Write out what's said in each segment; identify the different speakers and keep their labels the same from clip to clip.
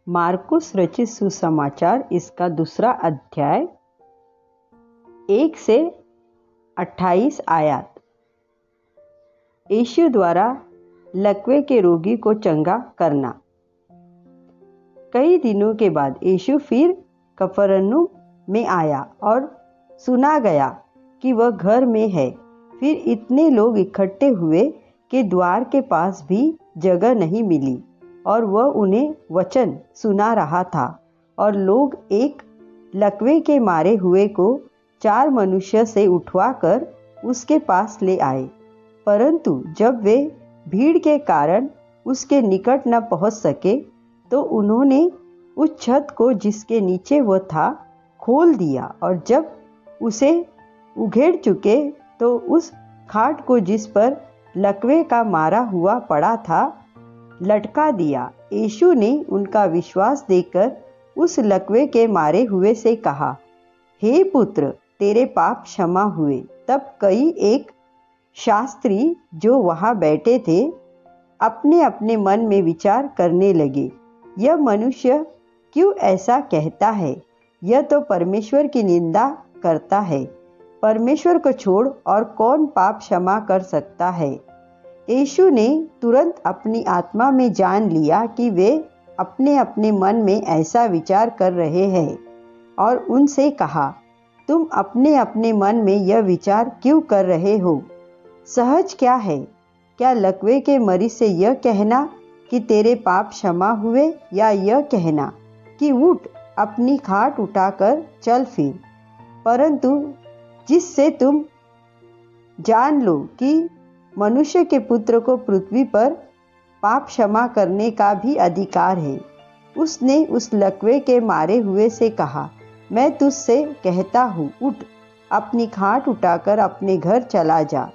Speaker 1: मार्कुस रचित सुसमाचार इसका 2 अध्याय 1 से 28 आयत। यीशु द्वारा लकवे के रोगी को चंगा करना। कई दिनों के बाद यीशु फिर कफरनहूम में आया और सुना गया कि वह घर में है। फिर इतने लोग इकट्ठे हुए कि द्वार के पास भी जगह नहीं मिली और वह उन्हें वचन सुना रहा था। और लोग एक लकवे के मारे हुए को 4 मनुष्य से उठवाकर उसके पास ले आए, परंतु जब वे भीड़ के कारण उसके निकट न पहुंच सके तो उन्होंने उस छत को जिसके नीचे वह था खोल दिया, और जब उसे उघेड़ चुके तो उस खाट को जिस पर लकवे का मारा हुआ पड़ा था लटका दिया। यीशु ने उनका विश्वास देखकर उस लकवे के मारे हुए से कहा, हे पुत्र, तेरे पाप क्षमा हुए। तब कई एक शास्त्री जो वहां बैठे थे अपने अपने मन में विचार करने लगे, यह मनुष्य क्यों ऐसा कहता है? यह तो परमेश्वर की निंदा करता है। परमेश्वर को छोड़ और कौन पाप क्षमा कर सकता है? यीशु ने तुरंत अपनी आत्मा में जान लिया कि वे अपने अपने मन में ऐसा विचार कर रहे हैं, और उनसे कहा, तुम अपने अपने मन में यह विचार क्यों कर रहे हो? सहज क्या है? क्या लकवे के मरीज से यह कहना कि तेरे पाप क्षमा हुए, या यह कहना कि उठ, अपनी खाट उठाकर चल फिर? परंतु जिससे तुम जान लो कि मनुष्य के पुत्र को पृथ्वी पर पाप क्षमा करने का भी अधिकार है। उसने उस लकवे के मारे हुए से कहा, मैं तुझसे कहता हूँ, उठ, अपनी खाट उठाकर अपने घर चला जा।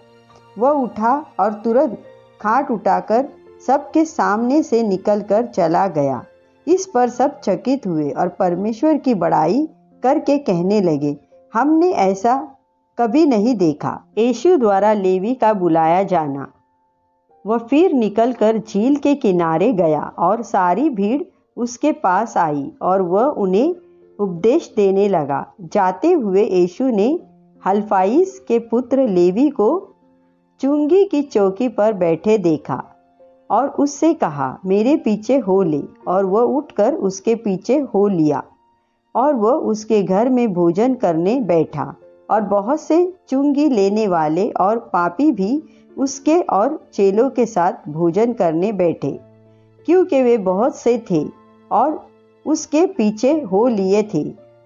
Speaker 1: वह उठा और तुरंत खाट उठाकर सबके सामने से निकलकर चला गया। इस पर सब चकित हुए और परमेश्वर की बड़ाई करके कहने लगे, हमने ऐसा कभी नहीं देखा। यीशु द्वारा लेवी का बुलाया जाना। वह फिर निकलकर झील के किनारे गया और सारी भीड़ उसके पास आई और वह उन्हें उपदेश देने लगा। जाते हुए यीशु ने हल्फाइस के पुत्र लेवी को चुंगी की चौकी पर बैठे देखा और उससे कहा, मेरे पीछे हो ले। और वह उठकर उसके पीछे हो लिया और वह उसके घर में भोजन करने बैठा। और बहुत से चुंगी लेने वाले और पापी भी उसके और चेलों के साथ भोजन करने बैठे, क्योंकि वे बहुत से थे और उसके पीछे हो लिए थे।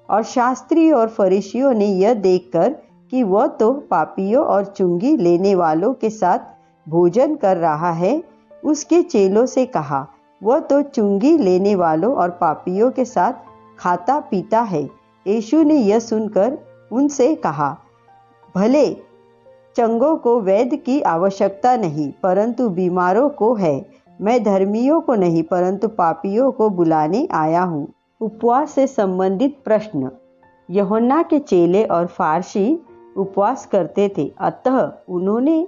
Speaker 1: और शास्त्री और फरीसियों ने यह देखकर कि वह तो पापियों और चुंगी लेने वालों के साथ भोजन कर रहा है, उसके चेलों से कहा, वह तो चुंगी लेने वालों और पापियों के साथ खाता पीता है। यीशु ने यह सुनकर उनसे कहा, भले चंगों को वैद्य की आवश्यकता नहीं, परंतु बीमारों को है। मैं धर्मियों को नहीं, परंतु पापियों को बुलाने आया हूँ। उपवास से संबंधित प्रश्न। यूहन्ना के चेले और फारसी उपवास करते थे, अतः उन्होंने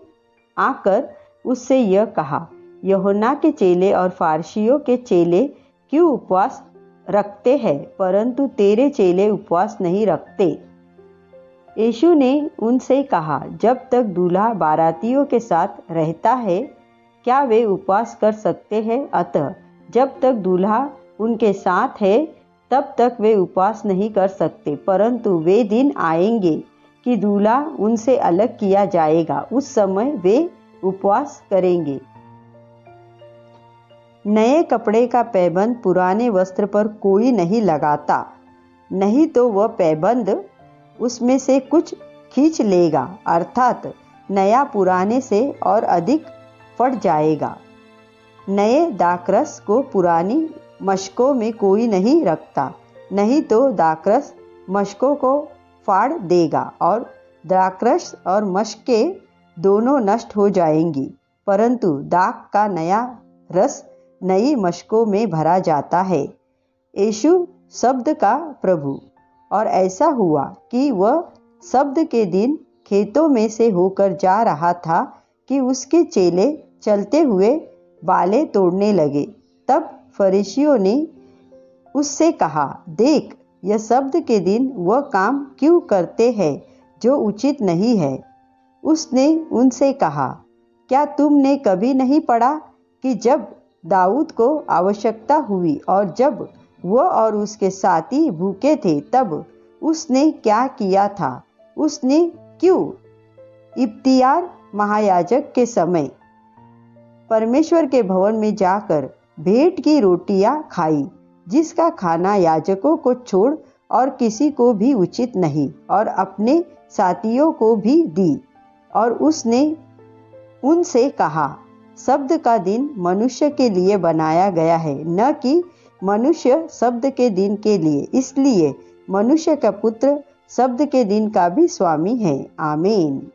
Speaker 1: आकर उससे यह कहा, यूहन्ना के चेले और फारसियों के चेले क्यों उपवास रखते हैं, परंतु तेरे चेले उपवास नहीं रखते? यीशु ने उनसे कहा, जब तक दूल्हा बारातियों के साथ रहता है क्या वे उपवास कर सकते हैं? अतः जब तक दूल्हा उनके साथ है तब तक वे उपवास नहीं कर सकते, परंतु वे दिन आएंगे कि दूल्हा उनसे अलग किया जाएगा, उस समय वे उपवास करेंगे। नए कपड़े का पैबंद पुराने वस्त्र पर कोई नहीं लगाता, नहीं तो वह पैबंद उसमें से कुछ खींच लेगा, अर्थात नया पुराने से और अधिक फट जाएगा। नए दाखरस को पुरानी मशकों में कोई नहीं रखता, नहीं तो दाखरस मशकों को फाड़ देगा और दाखरस और मशकें दोनों नष्ट हो जाएंगी, परंतु दाख का नया रस नई मशकों में भरा जाता है। यीशु शब्द का प्रभु। और ऐसा हुआ कि वह शब्द के दिन खेतों में से होकर जा रहा था कि उसके चेले चलते हुए बालें तोड़ने लगे। तब फरीसियों ने उससे कहा, देख, यह शब्द के दिन वह काम क्यों करते हैं जो उचित नहीं है। उसने उनसे कहा, क्या तुमने कभी नहीं पढ़ा कि जब दाऊद को आवश्यकता हुई और जब वह और उसके साथी भूखे थे तब उसने क्या किया था? उसने क्यों इब्तियार महायाजक के समय परमेश्वर के भवन में जाकर भेंट की रोटियां खाई, जिसका खाना याजकों को छोड़ और किसी को भी उचित नहीं, और अपने साथियों को भी दी। और उसने उनसे कहा, शब्द का दिन मनुष्य के लिए बनाया गया है, न कि मनुष्य शब्द के दिन के लिए। इसलिए मनुष्य का पुत्र शब्द के दिन का भी स्वामी है। आमीन।